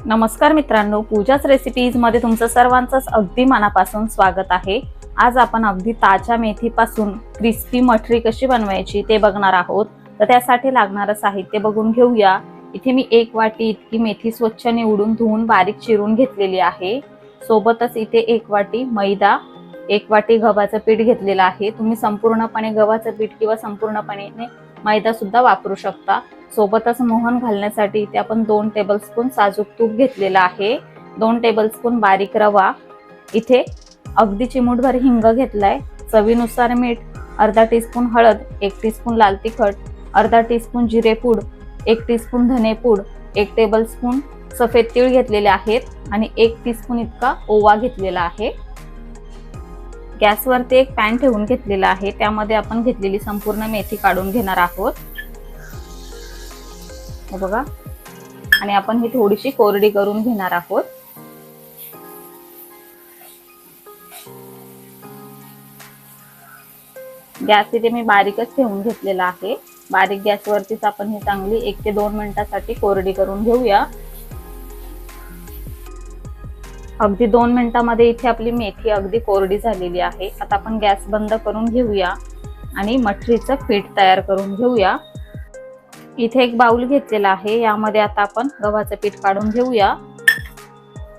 नमस्कार मित्रांनो, पूजाच रेसिपीज मध्ये तुमचं सर्वांचंच अगदी मनापासून स्वागत आहे। आज आपण अगदी ताज्या मेथीपासून क्रिस्पी मठरी कशी बनवायची ते बघणार आहोत। तर त्यासाठी लागणारं साहित्य बघून घेऊया। इथे मी 1 वाटी इतकी मेथी स्वच्छ निवडून धुवून बारीक चिरून घेतलेली आहे। सोबतच इथे 1 वाटी मैदा, 1 वाटी गव्हाचं पीठ घेतलेलं आहे। तुम्ही संपूर्णपणे गव्हाचं पीठ किंवा संपूर्णपणे मैदा सुद्धा वापरू शकता। सोबतच मोहन घालण्यासाठी इथे आपण 2 टेबलस्पून साजूक तूप घेतलेलं आहे, 2 टेबलस्पून बारीक रवा, इथे अगदी चिमूटभर हिंग घेतलाय, चवीनुसार मीठ, अर्धा टीस्पून हळद, 1 टीस्पून लाल तिखट, अर्धा टीस्पून जिरेपूड, 1 टीस्पून धनेपूड, 1 टेबलस्पून सफेद तीळ घेतलेले आहेत आणि 1 टीस्पून इतका ओवा घेतलेला आहे। गॅसवरती एक पॅन ठेवून घेतलेला आहे, त्यामध्ये आपण घेतलेली संपूर्ण मेथी काढून घेणार आहोत। हे बघा, आणि आपण ही थोडीशी कोरडी करून घेणार आहोत। गॅस इथे मी बारीकच ठेवून घेतलेला आहे। बारीक गॅसवरतीच आपण ही चांगली 1 ते 2 मिनिटांसाठी कोरडी करून घेऊया। अगदी 2 मिनिटांमध्ये इथे आपली मेथी अगदी कोरडी झालेली आहे। आता आपण गॅस बंद करून घेऊया आणि मठरीचं पीठ तयार करून घेऊया। इथे एक बाउल घेतलेला आहे, यामध्ये आता आपण गव्हाचं पीठ काढून घेऊया।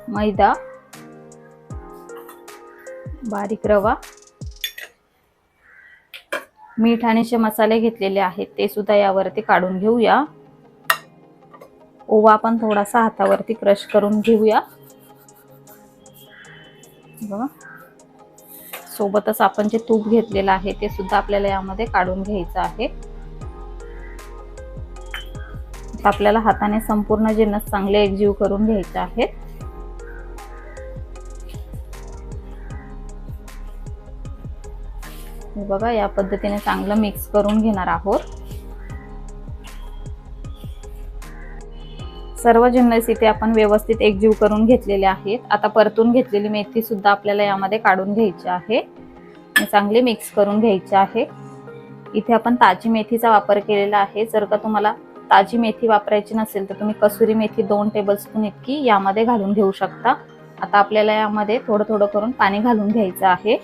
मैदा, बारीक रवा, मीठ आणि जे मसाले घेतलेले आहेत ते सुद्धा यावरती काढून घेऊया। ओवा आपण थोडासा हातावरती क्रश करून घेऊया। बघा, सोबतच आपण जे तूप घेतलेलं आहे ते सुद्धा आपल्याला यामध्ये काढून घ्यायचं आहे। आपल्याला हाताने संपूर्ण जिन्नस चांगले एकजीव करून घ्यायचे आहेत। हे बघा, या पद्धतीने चांगलं मिक्स करून घेणार आहोत। सर्व जिन्नस इथे आपण व्यवस्थित एकजीव करून घेतलेले आहेत। आता परतून घेतलेली मेथी सुद्धा आपल्याला यामध्ये काढून घ्यायची आहे आणि चांगले मिक्स करून घ्यायचे आहे। इथे आपण ताजी मेथीचा वापर केलेला आहे। जर का तुम्हाला ताजी मेथी वापरायची नसेल तर तुम्ही कसुरी मेथी 2 टेबलस्पून इतकी यामध्ये घालून घेऊ शकता। आता आपल्याला यामध्ये थोडं थोडं करून पाणी घालून घ्यायचं आहे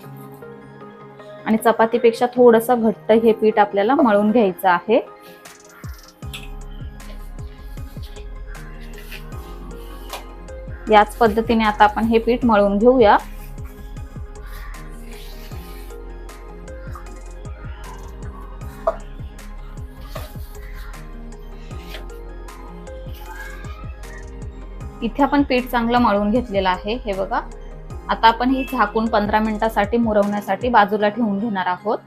आणि चपातीपेक्षा थोडंसं घट्ट हे पीठ आपल्याला मळून घ्यायचं आहे। याच पद्धतीने आता आपण हे पीठ मळून घेऊया। इथे आपण पीठ चांगलं मळून घेतलेलं आहे। हे बघा, आता आपण ही झाकून 15 मिनिटांसाठी मुरवण्यासाठी बाजूला ठेवून घेणार आहोत।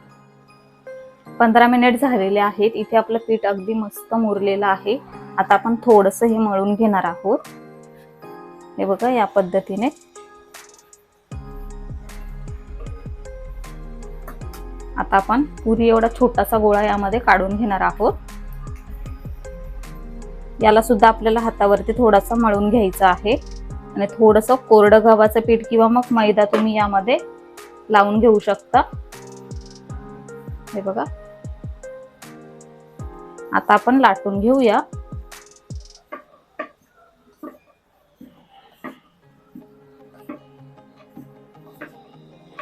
15 मिनिट झालेले आहेत। इथे आपलं पीठ अगदी मस्त मुरलेलं आहे। आता आपण थोडंसं हे मळून घेणार आहोत। हे बघा, या पद्धतीने आता आपण पुरी एवढा छोटासा गोळा यामध्ये काढून घेणार आहोत। याला सुद्धा आपल्याला हातावरती थोडासा मळून घ्यायचा आहे आणि थोडंसं कोरडं गव्हाचं पीठ किंवा मग मैदा तुम्ही यामध्ये लावून घेऊ शकता। हे बघा, आता आपण लाटून घेऊया।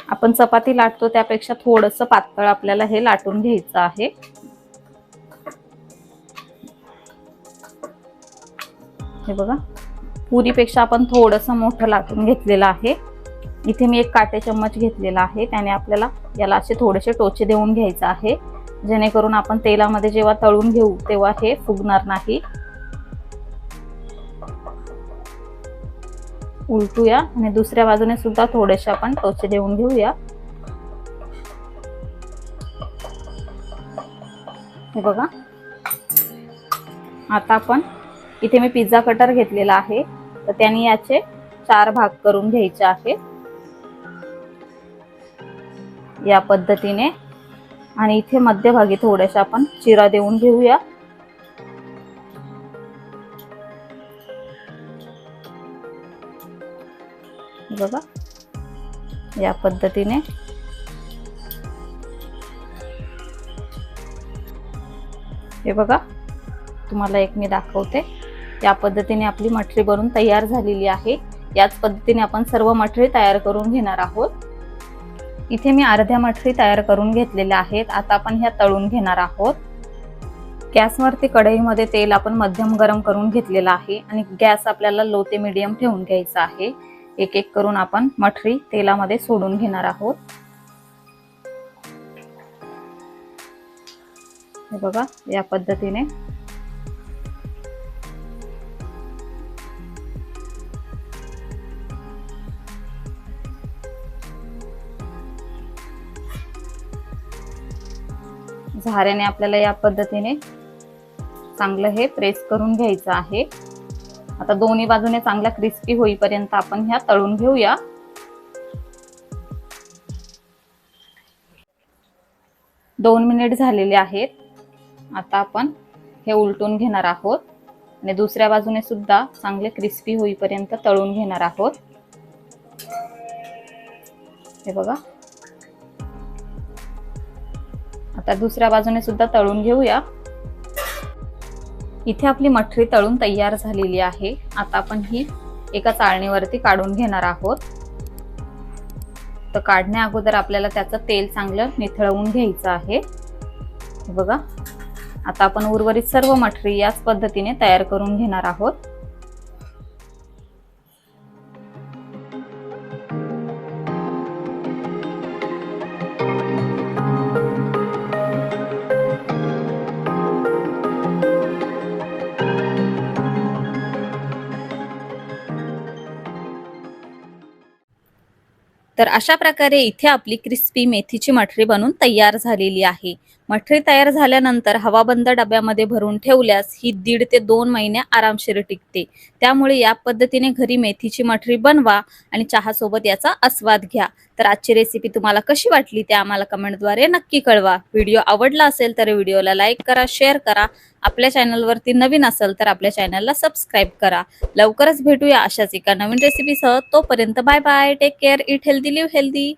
आपण चपाती लाटतो त्यापेक्षा थोडंसं पातळ आपल्याला हे लाटून घ्यायचं आहे। हे बघा, पुरीपेक्षा आपण थोडंसं मोठं लाटून घेतलेलं आहे। इथे मी एक काटे चम्मच घेतलेला आहे, त्याने आपल्याला याला असे थोडेसे टोचे देऊन घ्यायचं आहे, जेणेकरून आपण तेलामध्ये जेव्हा तळून घेऊ तेव्हा हे फुगणार नाही। उलटूया आणि दुसऱ्या बाजूने सुद्धा थोडेसे आपण टोचे देऊन घेऊया। हे बघा, आता आपण इथे मी पिझ्झा कटर घेतलेला आहे, तर त्याने याचे 4 भाग करून घ्यायचे आहेत या पद्धतीने आणि इथे मध्यभागी थोडेसे आपण चिरा देऊन घेऊया। बघा, या पद्धतीने हे बघा, तुम्हाला एक मी दाखवते। या पद्धतीने आपली मठरी बनून तयार झालेली आहे। याच पद्धतीने आपण सर्व मठरी तयार करून घेणार आहोत। इथे मी अर्ध्या मठरी तयार करून घेतलेल्या आहेत। आता आपण ह्या तळून घेणार आहोत। गॅसवरती कढईमध्ये तेल आपण मध्यम गरम करून घेतलेला आहे आणि गॅस आपल्याला लो ते मीडियम ठेवून घ्यायचा आहे। एक एक करून आपण मठरी तेलामध्ये सोडून घेणार आहोत। हे बघा, या पद्धतीने झाऱ्याने आपल्याला या पद्धतीने चांगलं हे प्रेस करून घ्यायचं आहे। आता दोन्ही बाजूने चांगला क्रिस्पी होईपर्यंत आपण ह्या तळून घेऊया। दोन मिनिट झालेले आहेत। आता आपण हे उलटून घेणार आहोत आणि दुसऱ्या बाजूने सुद्धा चांगले क्रिस्पी होईपर्यंत तळून घेणार आहोत। हे बघा, आता दुसऱ्या बाजूने सुद्धा तळून घेऊया। इथे आपली मठरी तळून तयार झालेली आहे। आता आपण ही एका चाळणीवरती काढून घेणार आहोत। तर काढण्या अगोदर आपल्याला त्याचं तेल चांगलं निथळवून घ्यायचं आहे। हे बघा, आता आपण उर्वरित सर्व मठरी याच पद्धतीने तयार करून घेणार आहोत। तर अशा प्रकारे इथे आपली क्रिस्पी मेथीची मठरी बनून तयार झालेली आहे। मठरी तयार झाल्यानंतर हवाबंद डब्यामध्ये भरून ठेवल्यास ही 1.5 ते 2 महिने आरामशीर टिकते। त्यामुळे या पद्धतीने घरी मेथीची मठरी बनवा आणि चहा सोबत याचा आस्वाद घ्या। तर आजची रेसिपी तुम्हाला कशी वाटली ते आम्हाला कमेंटद्वारे नक्की कळवा। व्हिडिओ आवडला असेल तर व्हिडिओला लाईक करा, शेअर करा। आपल्या चॅनलवरती नवीन असेल तर आपल्या चॅनलला सबस्क्राईब करा। लवकरच भेटूया अशाच एका नवीन रेसिपीसह। तोपर्यंत bye bye, take care, eat healthy, live healthy.